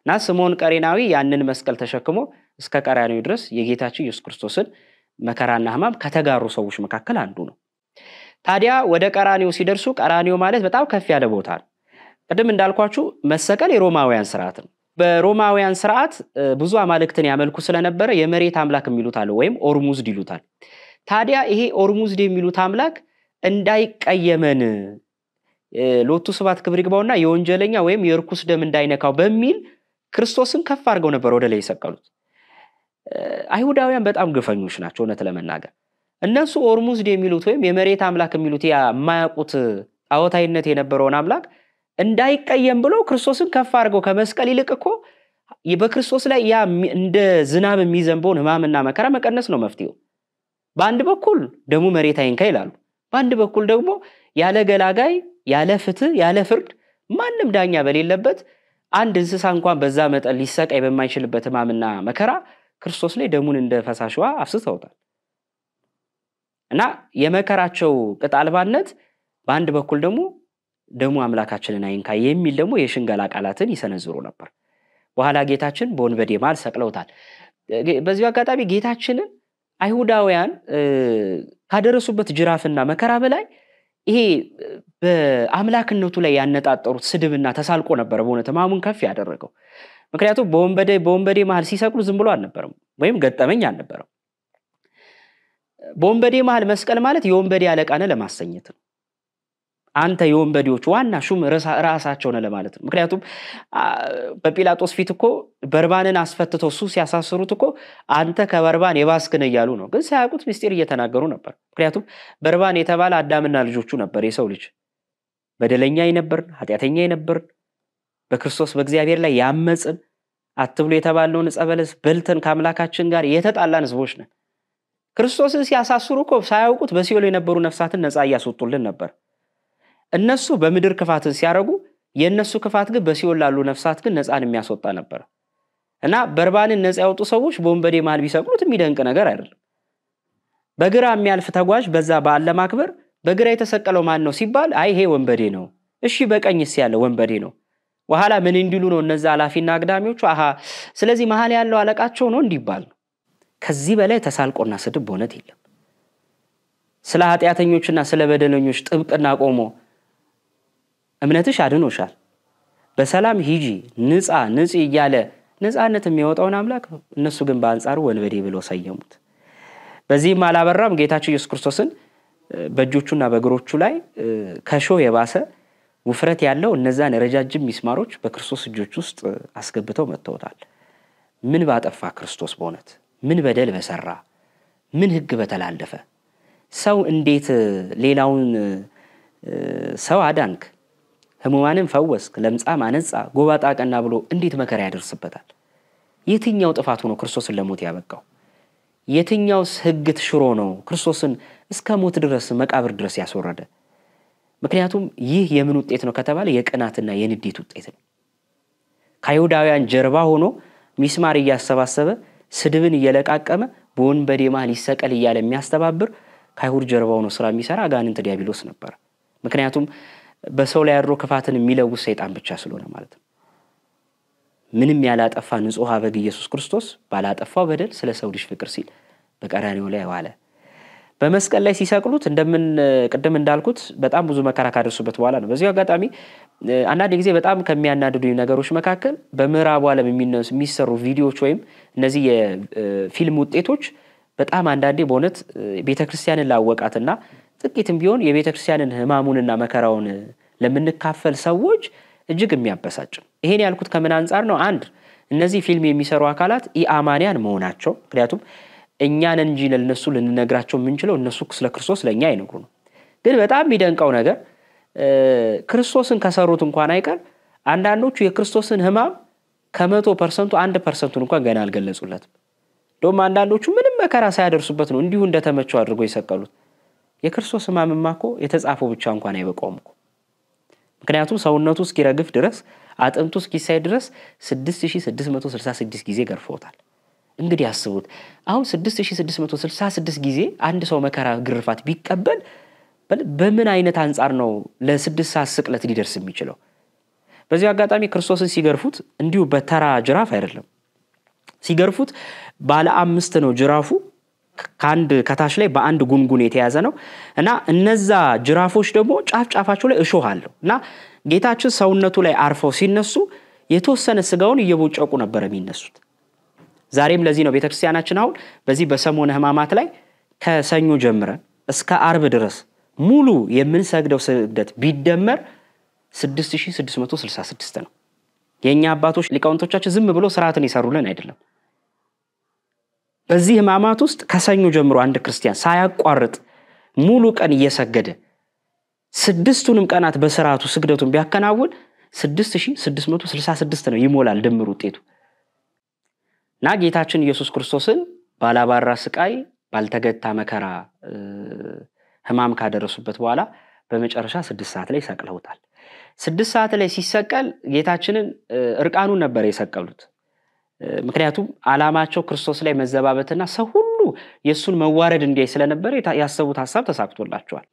እና ስምዖን ቀሬናዊ ያንን መስቀል ተሸክሞ እስከ ቀራንዮ ድረስ የጌታችን ኢየሱስ ክርስቶስን መከራና ሕማም ከተጋሩ ሰዎች መካከል አንዱ ነው። ታዲያ ወደ ቀራንዮ ሲደርሱ ቀራንዮ ማለት በጣም ከፍ ያለ ቦታ ነው። ቀደም እንዳልኳችሁ መሰቀል የሮማውያን ስርዓት ነው። በሮማውያን ስርዓት ብዙ አማልክትን ያመልኩ ስለነበረ የመሬት አምላክ የሚሉት አለ ወይም ኦርሙዝድ ይሉታል። ታዲያ ይሄ ኦርሙዝድ የሚሉት አምላክ እንዳይቀየመን ሎቱ ስብሐት ክብር ይግባውና የወንጀለኛ ወይም የርኩስ ደም እንዳይነካው በሚል ክርስቶስን ከፍ አድርገው ነበር ወደ ላይ የሰቀሉት። አይሁዳውያን በጣም ግፈኞች ናቸው እውነት ለመናገር። እነሱ ኦርሙዝድ የሚሉት ወይም የመሬት አምላክ የሚሉት ያ የማያውቁት ጣዖታዊነት የነበረውን አምላክ እንዳይቀየም ብሎ ክርስቶስን ከፍ አድርገው ከመስቀል ይልቅ እኮ በክርስቶስ ላይ ያ እንደ ዝናብ የሚዘንበውን ሕማምና መከራ መቀነስ ነው መፍትሄው። በአንድ በኩል ደሙ መሬት አይንካ ይላሉ፣ በአንድ በኩል ደግሞ ያለ ገላጋይ ያለ ፍትህ ያለ ፍርድ ማንም ዳኛ በሌለበት አንድ እንስሳ እንኳን በዛ መጠን ሊሰቃይ በማይችልበት ሕማምና መከራ ክርስቶስ ላይ ደሙን እንደ ፈሳሽ ውሃ አፍስሰውታል። እና የመከራቸው ቅጥ አልባነት በአንድ በኩል ደግሞ ደሙ አምላካችንን አይንካ የሚል ደግሞ የሽንገላ ቃላትን ይሰነዝሩ ነበር። በኋላ ጌታችን በወንበዴ መሃል ሰቅለውታል። በዚሁ አጋጣሚ ጌታችንን አይሁዳውያን ካደረሱበት ጅራፍና መከራ በላይ ይሄ በአምላክነቱ ላይ ያነጣጠሩት ስድብና ተሳልቆ ነበር በእውነት ሕማሙን ከፍ ያደረገው። ምክንያቱም በወንበዴ መሃል ሲሰቅሉ ዝም ብሎ አልነበረም ወይም ገጠመኝ አልነበረም። በወንበዴ መሃል መስቀል ማለት የወንበዴ አለቃ ነህ ለማሰኘት ነው። አንተ የወንበዴዎች ዋና ሹም ራሳቸው ነህ ለማለት ነው። ምክንያቱም በጲላጦስ ፊት እኮ በርባንን አስፈትተው እሱ ሲያሳስሩት እኮ አንተ ከበርባን የባስክ ነህ እያሉ ነው። ግን ሳያውቁት ምስጢር እየተናገሩ ነበር። ምክንያቱም በርባን የተባለ አዳምና ልጆቹ ነበር የሰው ልጅ በደለኛ የነበርን ኃጢአተኛ የነበርን በክርስቶስ በእግዚአብሔር ላይ ያመጽን አትብሉ የተባለውን ዕፀ በለስ በልተን ከአምላካችን ጋር የተጣላን ሕዝቦች ነን። ክርስቶስን ሲያሳስሩ እኮ ሳያውቁት በሲኦል የነበሩ ነፍሳትን ነፃ እያስወጡልን ነበር። እነሱ በምድር ክፋትን ሲያረጉ የነሱ ክፋት ግን በሲኦል ላሉ ነፍሳት ግን ነፃን የሚያስወጣ ነበር እና በርባንን ነፃ ያወጡ ሰዎች በወንበዴ መሃል ቢሰቅሉት የሚደንቅ ነገር አይደለም። በግራ የሚያልፍ ተጓዥ በዛ በዓል ለማክበር በግራ የተሰቀለው ማን ነው ሲባል አይ ይሄ ወንበዴ ነው። እሺ በቀኝስ ያለ ወንበዴ ነው። በኋላ ምን እንዲሉ ነው እነዛ አላፊና አግዳሚዎቹ? ስለዚህ መሃል ያለው አለቃቸው ነው እንዲባል ነው። ከዚህ በላይ ተሳልቆና ስድብ በእውነት የለም። ስለ ኃጢአተኞችና ስለ በደለኞች ጥብቅና ቆሞ እምነትሽ አድኖሻል፣ በሰላም ሂጂ ንጽ እያለ ነፃነት የሚያወጣውን አምላክ እነሱ ግን በአንጻሩ ወንበዴ ብለው ሰየሙት። በዚህም አላበራም። ጌታችን ኢየሱስ ክርስቶስን በእጆቹና በእግሮቹ ላይ ከሾህ የባሰ ውፍረት ያለው እነዛን ረጃጅም ሚስማሮች በክርስቶስ እጆች ውስጥ አስገብተው መተውታል። ምን ባጠፋ ክርስቶስ በእውነት ምን በደል በሰራ ምን ሕግ በተላለፈ ሰው እንዴት ሌላውን ሰው አዳንክ፣ ሕሙማንን ፈወስክ፣ ለምጻም አነጻ፣ ጎባጣ ቀና ብሎ እንዴት መከራ ያደርስበታል? የትኛው ጥፋቱ ነው ክርስቶስን ለሞት ያበቃው? የትኛውስ ሕግ ተሽሮ ነው ክርስቶስን እስከ ሞት ድረስ መቃብር ድረስ ያስወረደ? ምክንያቱም ይህ የምን ውጤት ነው ከተባለ የቅናትና የንዴት ውጤት ነው። ከአይሁዳውያን ጀርባ ሆኖ ሚስማር እያሰባሰበ ስድብን እየለቃቀመ በወንበዴ መሃል ይሰቀል እያለ የሚያስተባብር ከአይሁድ ጀርባው ነው ስራ የሚሰራ አጋንንት ዲያብሎስ ነበር። ምክንያቱም በሰው ላይ አድሮ ክፋትን የሚለውስ ሰይጣን ብቻ ስለሆነ ማለት ነው። ምንም ያላጠፋ ንጹሕ በግ ኢየሱስ ክርስቶስ ባላጠፋው በደል ስለ ሰው ልጅ ፍቅር ሲል በቀራንዮ ላይ ዋለ። በመስቀል ላይ ሲሰቅሉት ቅድም እንዳልኩት በጣም ብዙ መከራ ካደረሱበት በኋላ ነው። በዚህ አጋጣሚ አንዳንድ ጊዜ በጣም ከሚያናድዱኝ ነገሮች መካከል በምዕራቡ ዓለም የሚሰሩ ቪዲዮዎች ወይም እነዚህ የፊልም ውጤቶች በጣም አንዳንዴ በእውነት ቤተክርስቲያንን ላወቃትና ጥቂትም ቢሆን የቤተክርስቲያንን ሕማሙንና መከራውን ለምንካፈል ሰዎች እጅግ የሚያበሳጭ። ይሄን ያልኩት ከምን አንፃር ነው? አንድ እነዚህ ፊልም የሚሰሩ አካላት ኢአማንያን መሆናቸው። ምክንያቱም እኛን እንጂ ለነሱ ልንነግራቸው የምንችለው እነሱ ስለ ክርስቶስ ለኛ አይነግሩን። ግን በጣም የሚደንቀው ነገር ክርስቶስን ከሰሩት እንኳን አይቀር አንዳንዶቹ የክርስቶስን ሕማም ከ100% 1% እንኳን ገና አልገለጹለትም። ደሞ አንዳንዶቹ ምንም መከራ ሳያደርሱበት ነው እንዲሁ እንደተመቸው አድርጎ ይሰቀሉት። የክርስቶስ ሕማምማ እኮ የተጻፈው ብቻ እንኳን አይበቃውም እኮ። ምክንያቱም ሰውነቱ እስኪረግፍ ድረስ አጥንቱ እስኪሳይ ድረስ 6666 ጊዜ ገርፈውታል። እንግዲህ አስቡት አሁን 6666 ጊዜ አንድ ሰው መከራ ግርፋት ቢቀበል በምን አይነት አንፃር ነው ለ6 ሰዓት ስቅለት ሊደርስ የሚችለው? በዚህ አጋጣሚ ክርስቶስን ሲገርፉት እንዲሁ በተራ ጅራፍ አይደለም። ሲገርፉት ባለ 5 ነው ጅራፉ። ከታች ላይ በአንድ ጉንጉን የተያዘ ነው እና እነዛ ጅራፎች ደግሞ ጫፍጫፋቸው ላይ እሾህ አለው እና ጌታችን ሰውነቱ ላይ አርፈው ሲነሱ የተወሰነ ስጋውን እየቦጨቁ ነበር የሚነሱት። ዛሬም ለዚህ ነው ቤተክርስቲያናችን አሁን በዚህ በሰሞነ ሕማማት ላይ ከሰኞ ጀምረን እስከ አርብ ድረስ ሙሉ የምንሰግደው ስግደት ቢደመር 6666 ነው። የኛ አባቶች ሊቃውንቶቻችን ዝም ብሎ ስርዓትን ይሰሩልን አይደለም። በዚህ ሕማማት ውስጥ ከሰኞ ጀምሮ አንድ ክርስቲያን ሳያቋርጥ ሙሉ ቀን እየሰገደ 6ቱንም ቀናት በስርዓቱ ስግደቱን ቢያከናውን 6666 ነው ይሞላል ድምር ውጤቱ። እና ጌታችን ኢየሱስ ክርስቶስን ባላባራ ስቃይ ባልተገታ መከራ ሕማም ካደረሱበት በኋላ በመጨረሻ 6 ሰዓት ላይ ሰቅለውታል። 6 ሰዓት ላይ ሲሰቀል ጌታችንን እርቃኑን ነበር የሰቀሉት። ምክንያቱም ዓላማቸው ክርስቶስ ላይ መዘባበትና ሰው ሁሉ የሱን መዋረድ እንዲያይ ስለነበር ያሰቡት ሐሳብ ተሳክቶላቸዋል።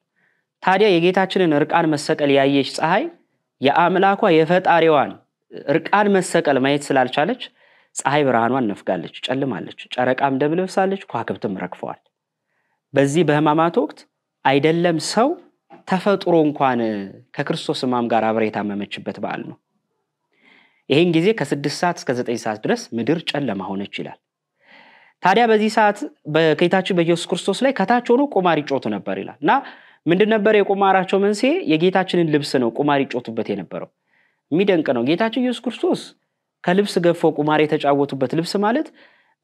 ታዲያ የጌታችንን እርቃን መሰቀል ያየች ፀሐይ የአምላኳ የፈጣሪዋን እርቃን መሰቀል ማየት ስላልቻለች ፀሐይ ብርሃኗን ነፍጋለች፣ ጨልማለች። ጨረቃም ደም ለብሳለች፣ ከዋክብትም ረግፈዋል። በዚህ በሕማማት ወቅት አይደለም ሰው ተፈጥሮ እንኳን ከክርስቶስ ሕማም ጋር አብራ የታመመችበት በዓል ነው። ይሄን ጊዜ ከ6 ሰዓት እስከ 9 ሰዓት ድረስ ምድር ጨለማ ሆነች ይላል። ታዲያ በዚህ ሰዓት በጌታችን በኢየሱስ ክርስቶስ ላይ ከታች ሆኖ ቁማር ይጮቱ ነበር ይላል እና ምንድን ነበር የቁማራቸው መንስኤ? የጌታችንን ልብስ ነው ቁማር ይጮቱበት የነበረው። የሚደንቅ ነው። ጌታችን ኢየሱስ ክርስቶስ ከልብስ ገፈው ቁማር የተጫወቱበት ልብስ ማለት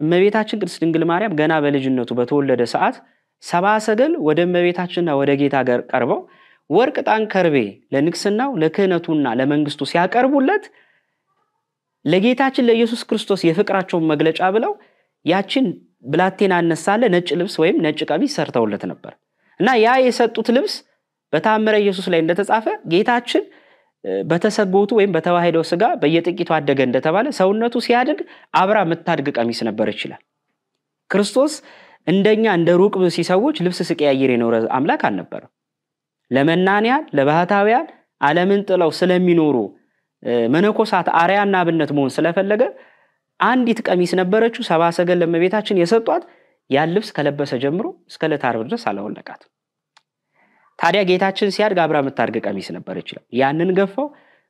እመቤታችን ቅድስት ድንግል ማርያም ገና በልጅነቱ በተወለደ ሰዓት 70 ሰገል ወደ እመቤታችንና ወደ ጌታ ጋር ቀርበው ወርቅ ዕጣን ከርቤ ለንግስናው ለክህነቱና ለመንግስቱ ሲያቀርቡለት ለጌታችን ለኢየሱስ ክርስቶስ የፍቅራቸውን መግለጫ ብለው ያችን ብላቴና አነሳለ ነጭ ልብስ ወይም ነጭ ቀሚስ ሰርተውለት ነበር እና ያ የሰጡት ልብስ በታምረ ኢየሱስ ላይ እንደተጻፈ ጌታችን በተሰጎቱ ወይም በተዋህደው ስጋ በየጥቂቱ አደገ እንደተባለ ሰውነቱ ሲያድግ አብራ መታድግ ቀሚስ ነበር ይችላል። ክርስቶስ እንደኛ እንደ ሩቅ ሲሰዎች ልብስ ሲቀያየር የኖረ አምላክ አልነበረም። ለመናንያን ለባህታውያን ዓለምን ጥለው ስለሚኖሩ መነኮሳት አርያና አብነት መሆን ስለፈለገ አንዲት ቀሚስ ነበረችው። 70 ሰገል ለእመቤታችን የሰጧት ያን ልብስ ከለበሰ ጀምሮ እስከ ዕለተ ዓርብ ድረስ አላወለቃት። ታዲያ ጌታችን ሲያድግ አብራ መታድግ ቀሚስ ነበር ይችላል። ያንን ገፈው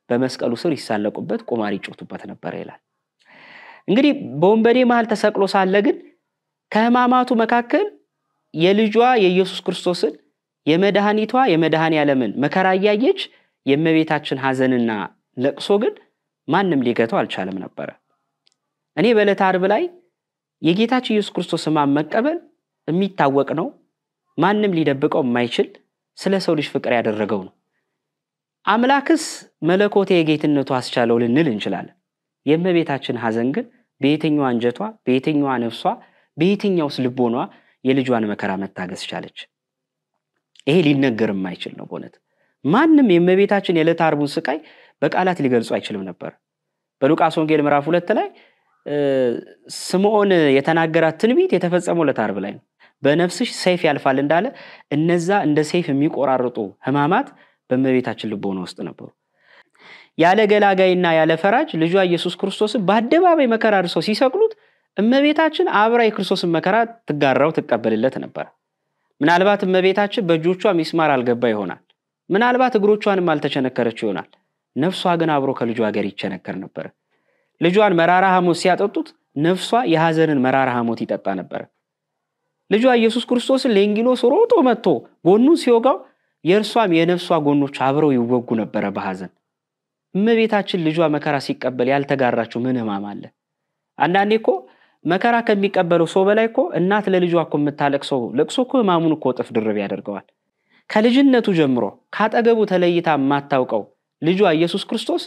በመስቀሉ ስር ይሳለቁበት ቁማር ይጮቱበት ነበር ይላል። እንግዲህ በወንበዴ መሃል ተሰቅሎ ሳለ ግን ከሕማማቱ መካከል የልጇ የኢየሱስ ክርስቶስን የመድኃኒቷ የመድኃኔ ዓለምን መከራ እያየች የእመቤታችን ሐዘንና ለቅሶ ግን ማንም ሊገታው አልቻለም ነበር። እኔ በዕለተ ዓርብ ላይ የጌታችን ኢየሱስ ክርስቶስ ሕማም መቀበል የሚታወቅ ነው። ማንም ሊደብቀው የማይችል ስለ ሰው ልጅ ፍቅር ያደረገው ነው። አምላክስ መለኮቴ የጌትነቱ አስቻለው ልንል እንችላለን። የእመቤታችን ሐዘን ግን በየትኛው አንጀቷ በየትኛው ነፍሷ በየትኛውስ ልቦኗ የልጇን መከራ መታገስ ቻለች? ይሄ ሊነገር የማይችል ነው። በእውነት ማንም የእመቤታችን የዕለተ ዓርቡን ስቃይ በቃላት ሊገልጹ አይችልም ነበር። በሉቃስ ወንጌል ምዕራፍ 2 ላይ ስምዖን የተናገራት ትንቢት የተፈጸመው ለታርብ ላይ ነው። በነፍስሽ ሰይፍ ያልፋል እንዳለ እነዛ እንደ ሰይፍ የሚቆራርጡ ሕማማት በእመቤታችን ልቦና ውስጥ ነበሩ። ያለ ገላጋይና ያለ ፈራጅ ልጇ ኢየሱስ ክርስቶስን በአደባባይ መከራ አድርሰው ሲሰቅሉት እመቤታችን አብራ የክርስቶስን መከራ ትጋራው ትቀበልለት ነበር። ምናልባት እመቤታችን በእጆቿ ሚስማር አልገባ ይሆናል። ምናልባት እግሮቿንም አልተቸነከረች ይሆናል። ነፍሷ ግን አብሮ ከልጇ ጋር ይቸነከር ነበር። ልጇን መራራ ሐሞት ሲያጠጡት ነፍሷ የሐዘንን መራራ ሐሞት ይጠጣ ነበር። ልጇ ኢየሱስ ክርስቶስን ሌንጊኖስ ሮጦ መጥቶ ጎኑን ሲወጋው የእርሷም የነፍሷ ጎኖች አብረው ይወጉ ነበር በሐዘን። እመቤታችን ልጇ መከራ ሲቀበል ያልተጋራችው ምን ሕማም አለ? አንዳንዴ እኮ መከራ ከሚቀበለው ሰው በላይ እኮ እናት ለልጇ እኮ የምታለቅሰው ለቅሶ እኮ ሕማሙን እኮ እጥፍ ድርብ ያደርገዋል። ከልጅነቱ ጀምሮ ካጠገቡ ተለይታ የማታውቀው ልጇ ኢየሱስ ክርስቶስ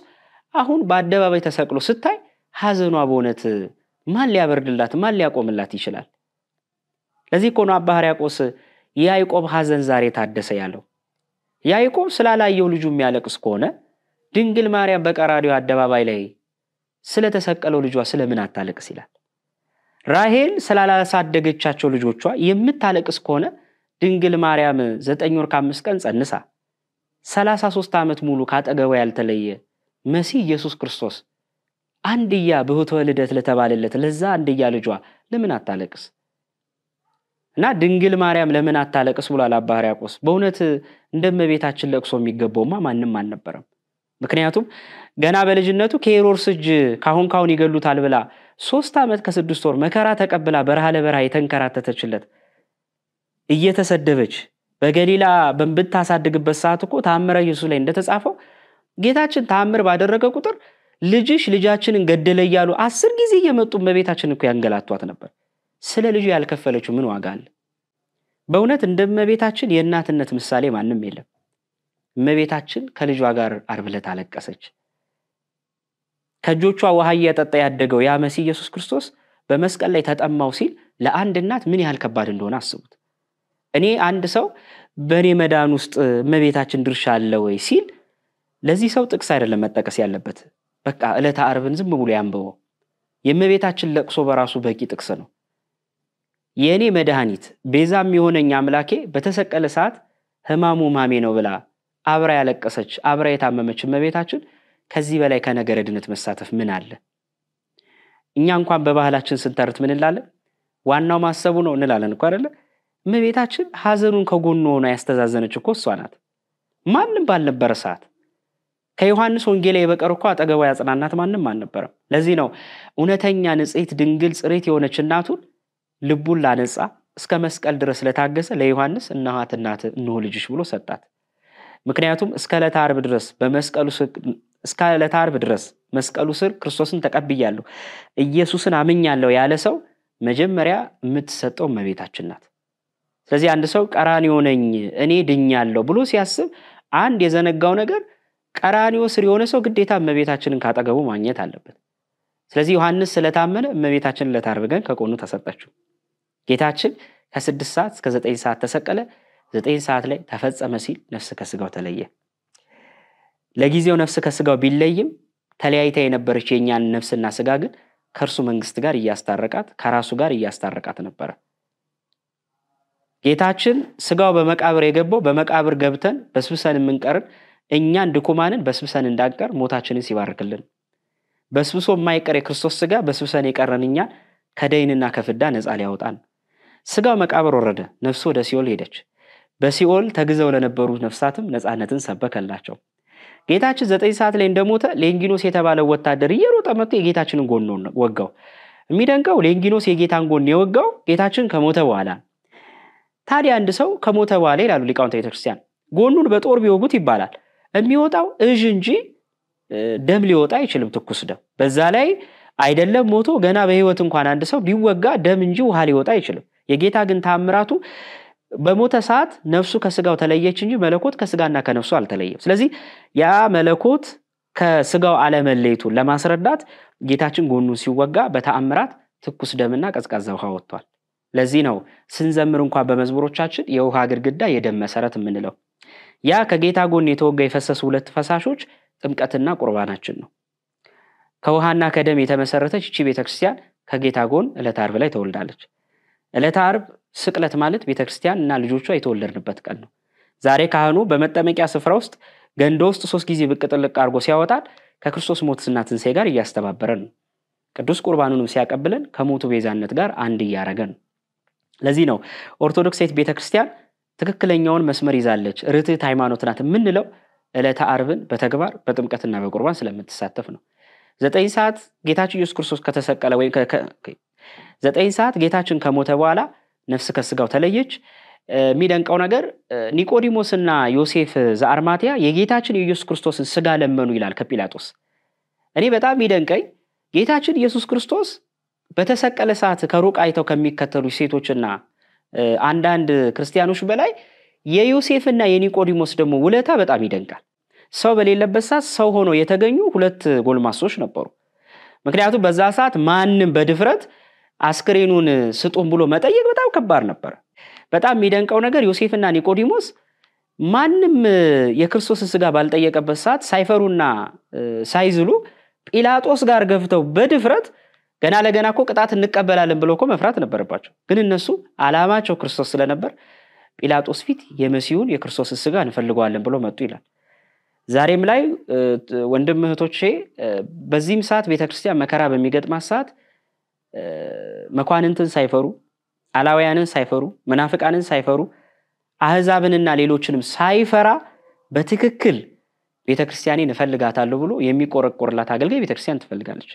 አሁን በአደባባይ ተሰቅሎ ስታይ ሐዘኗ በእውነት ማን ሊያበርድላት ማን ሊያቆምላት ይችላል? ለዚህ እኮ ነው አባ ሕርያቆስ የያዕቆብ ሐዘን ዛሬ ታደሰ ያለው። ያዕቆብ ስላላየው ልጁ የሚያለቅስ ከሆነ ድንግል ማርያም በቀራንዮ አደባባይ ላይ ስለተሰቀለው ልጇ ስለምን አታለቅስ ይላል። ራሔል ስላላሳደገቻቸው ልጆቿ የምታለቅስ ከሆነ ድንግል ማርያም 9 ወር ከ5 ቀን ጸንሳ 33 ዓመት ሙሉ ካጠገቧ ያልተለየ መሲህ ኢየሱስ ክርስቶስ አንድያ በሆተ ልደት ለተባለለት ለዛ አንድያ ልጇ ለምን አታለቅስ? እና ድንግል ማርያም ለምን አታለቅስ ብሏል አባ ሕርያቆስ። በእውነት እንደመቤታችን ለቅሶ የሚገባውማ ማንም አልነበረም። ምክንያቱም ገና በልጅነቱ ከሄሮድስ እጅ ካሁን ይገሉታል ብላ 3 ዓመት ከ6 ወር መከራ ተቀብላ በረሃ ለበረሃ የተንከራተተችለት እየተሰደበች በገሊላ በምታሳድግበት ሰዓት እኮ ተአምረ ኢየሱስ ላይ እንደተጻፈው ጌታችን ተአምር ባደረገ ቁጥር ልጃችንን ገደለ እያሉ 10 ጊዜ እየመጡ እመቤታችን እኮ ያንገላቷት ነበር። ስለ ልጁ ያልከፈለችው ምን ዋጋ አለ? በእውነት እንደመቤታችን የእናትነት ምሳሌ ማንም የለም። እመቤታችን ከልጇ ጋር ዓርብ ዕለት አለቀሰች። ከእጆቿ ውሃ እያጠጣ ያደገው ያ መሲህ ኢየሱስ ክርስቶስ በመስቀል ላይ ተጠማው ሲል ለአንድ እናት ምን ያህል ከባድ እንደሆነ አስቡት። እኔ አንድ ሰው በእኔ መዳን ውስጥ እመቤታችን ድርሻ አለ ወይ ሲል ለዚህ ሰው ጥቅስ አይደለም መጠቀስ ያለበት። በቃ ዕለተ ዓርብን ዝም ብሎ ያንብበው። የእመቤታችን ለቅሶ በራሱ በቂ ጥቅስ ነው። የእኔ መድኃኒት ቤዛም የሆነኝ አምላኬ በተሰቀለ ሰዓት ሕማሙ ማሜ ነው ብላ አብራ ያለቀሰች አብራ የታመመች እመቤታችን ከዚህ በላይ ከነገረ ድነት መሳተፍ ምን አለ? እኛ እንኳን በባህላችን ስንተርት ምን እንላለን? ዋናው ማሰቡ ነው እንላለን እኮ አይደለ? እመቤታችን ሐዘኑን ከጎኑ ሆና ያስተዛዘነች እኮ እሷ ናት። ማንም ባልነበረ ሰዓት ከዮሐንስ ወንጌላዊ በቀር እኮ አጠገቧ ያጽናናት ማንም አልነበረም። ለዚህ ነው እውነተኛ ንጽሕት ድንግል ጽሬት የሆነች እናቱን ልቡን ላነጻ እስከ መስቀል ድረስ ለታገሰ ለዮሐንስ እናት እነሆ ልጅሽ ብሎ ሰጣት። ምክንያቱም እስከ ዕለተ ዓርብ ድረስ እስከ ዕለተ ዓርብ ድረስ መስቀሉ ስር ክርስቶስን ተቀብያለሁ ኢየሱስን አምኛለሁ ያለ ሰው መጀመሪያ የምትሰጠው እመቤታችን ናት። ስለዚህ አንድ ሰው ቀራንዮ ነኝ እኔ ድኛለሁ ብሎ ሲያስብ አንድ የዘነጋው ነገር ቀራንዮ ስር የሆነ ሰው ግዴታ እመቤታችንን ካጠገቡ ማግኘት አለበት። ስለዚህ ዮሐንስ ስለታመነ እመቤታችንን ዕለተ ዓርብ ግን ከቆኑ ተሰጠችው። ጌታችን ከ6 ሰዓት እስከ 9 ሰዓት ተሰቀለ። 9 ሰዓት ላይ ተፈጸመ ሲል ነፍስ ከስጋው ተለየ። ለጊዜው ነፍስ ከስጋው ቢለይም ተለያይታ የነበረች የኛን ነፍስና ስጋ ግን ከእርሱ መንግስት ጋር እያስታረቃት ከራሱ ጋር እያስታረቃት ነበር። ጌታችን ስጋው በመቃብር የገባው በመቃብር ገብተን በስብሰን የምንቀርን እኛን ድኩማንን በስብሰን እንዳንቀር ሞታችንን ሲባርክልን፣ በስብሶ የማይቀር የክርስቶስ ስጋ በስብሰን የቀረን እኛን ከደይንና ከፍዳ ነፃ ሊያወጣን። ስጋው መቃብር ወረደ፣ ነፍሱ ወደ ሲኦል ሄደች። በሲኦል ተግዘው ለነበሩ ነፍሳትም ነፃነትን ሰበከላቸው። ጌታችን 9 ሰዓት ላይ እንደሞተ ሌንጊኖስ የተባለው ወታደር እየሮጠ መጥቶ የጌታችንን ጎን ወጋው። የሚደንቀው ሌንጊኖስ የጌታን ጎን የወጋው ጌታችን ከሞተ በኋላ። ታዲያ አንድ ሰው ከሞተ በኋላ ይላሉ ሊቃውንተ ቤተክርስቲያን ጎኑን በጦር ቢወጉት ይባላል የሚወጣው እዥ እንጂ ደም ሊወጣ አይችልም፣ ትኩስ ደም። በዛ ላይ አይደለም ሞቶ ገና በህይወት እንኳን አንድ ሰው ቢወጋ ደም እንጂ ውሃ ሊወጣ አይችልም። የጌታ ግን ታምራቱ በሞተ ሰዓት ነፍሱ ከስጋው ተለየች እንጂ መለኮት ከስጋና ከነፍሱ አልተለየም። ስለዚህ ያ መለኮት ከስጋው አለመለየቱን ለማስረዳት ጌታችን ጎኑን ሲወጋ በተአምራት ትኩስ ደምና ቀዝቃዛ ውሃ ወጥቷል። ለዚህ ነው ስንዘምር እንኳን በመዝሙሮቻችን የውሃ ግድግዳ የደም መሰረት የምንለው። ያ ከጌታ ጎን የተወጋ የፈሰሱ 2 ፈሳሾች ጥምቀትና ቁርባናችን ነው። ከውሃና ከደም የተመሰረተች እቺ ቤተክርስቲያን ከጌታ ጎን ዕለተ ዓርብ ላይ ተወልዳለች። ዕለተ ዓርብ ስቅለት ማለት ቤተክርስቲያን እና ልጆቿ የተወለድንበት ቀን ነው። ዛሬ ካህኑ በመጠመቂያ ስፍራ ውስጥ ገንዶ ውስጥ 3 ጊዜ ብቅ ጥልቅ አድርጎ ሲያወጣን ከክርስቶስ ሞትና ትንሣኤ ጋር እያስተባበረን ነው። ቅዱስ ቁርባኑንም ሲያቀብለን ከሞቱ ቤዛነት ጋር አንድ እያረገን ነው። ለዚህ ነው ኦርቶዶክሳዊት ቤተክርስቲያን ትክክለኛውን መስመር ይዛለች፣ ርትዕት ሃይማኖት ናት የምንለው ዕለተ ዓርብን በተግባር በጥምቀትና በቁርባን ስለምትሳተፍ ነው። 9 ሰዓት ጌታችን ኢየሱስ ክርስቶስ ከተሰቀለ ወይ 9 ሰዓት ጌታችን ከሞተ በኋላ ነፍስ ከስጋው ተለየች። የሚደንቀው ነገር ኒቆዲሞስና ዮሴፍ ዘአርማትያ የጌታችን የኢየሱስ ክርስቶስን ስጋ ለመኑ ይላል ከጲላጦስ። እኔ በጣም የሚደንቀኝ ጌታችን ኢየሱስ ክርስቶስ በተሰቀለ ሰዓት ከሩቅ አይተው ከሚከተሉ ሴቶችና አንዳንድ ክርስቲያኖች በላይ የዮሴፍና የኒቆዲሞስ ደግሞ ውለታ በጣም ይደንቃል። ሰው በሌለበት ሰዓት ሰው ሆኖ የተገኙ 2 ጎልማሶች ነበሩ። ምክንያቱም በዛ ሰዓት ማንንም በድፍረት አስክሬኑን ስጡን ብሎ መጠየቅ በጣም ከባድ ነበር። በጣም የሚደንቀው ነገር ዮሴፍና ኒቆዲሞስ ማንንም የክርስቶስን ስጋ ባልጠየቀበት ሰዓት ሳይፈሩና ሳይዝሉ ጲላጦስ ጋር ገፍተው በድፍረት ገና ለገና እኮ ቅጣት እንቀበላለን ብለው እኮ መፍራት ነበረባቸው። ግን እነሱ ዓላማቸው ክርስቶስ ስለነበር ጲላጦስ ፊት የመሲሁን የክርስቶስን ስጋ እንፈልገዋለን ብለው መጡ ይላል። ዛሬም ላይ ወንድም እህቶቼ በዚህም ሰዓት ቤተክርስቲያን መከራ በሚገጥማት ሰዓት መኳንንትን ሳይፈሩ፣ አላውያንን ሳይፈሩ፣ መናፍቃንን ሳይፈሩ፣ አህዛብንና ሌሎችንም ሳይፈራ በትክክል ቤተክርስቲያንን እፈልጋታለሁ ብሎ የሚቆረቆርላት አገልጋይ ቤተክርስቲያን ትፈልጋለች።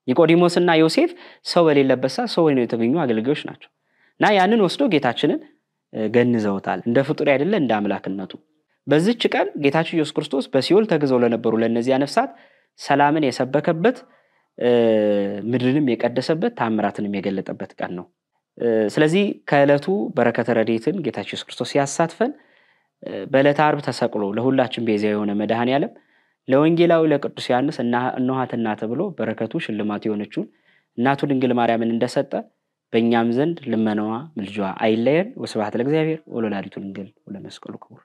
ኒቆዲሞስና ዮሴፍ ሰው በሌለበት ሰዓት ሰው ሆነው የተገኙ አገልጋዮች ናቸው እና ያንን ወስዶ ጌታችንን ገንዘውታል። እንደ ፍጡር አይደለ እንደ አምላክነቱ። በዚህች ቀን ጌታችን ኢየሱስ ክርስቶስ በሲኦል ተግዘው ለነበሩ ለነዚያ ነፍሳት ሰላምን የሰበከበት ምድርንም የቀደሰበት ታምራትንም የገለጠበት ቀን ነው። ስለዚህ ከዕለቱ በረከተ ረድኤትን ጌታችን ኢየሱስ ክርስቶስ ያሳትፈን። በዕለተ ዓርብ ተሰቅሎ ለሁላችን ቤዛ የሆነ መድኃኔዓለም ለወንጌላዊ ለቅዱስ ዮሐንስ እናት ተብሎ በረከቱ ሽልማት የሆነችውን እናቱ ድንግል ማርያምን እንደሰጠ በእኛም ዘንድ ልመናዋ ምልጃዋ አይለየን። ወስብሐት ለእግዚአብሔር ወለወላዲቱ ድንግል ወለመስቀሉ ክቡር።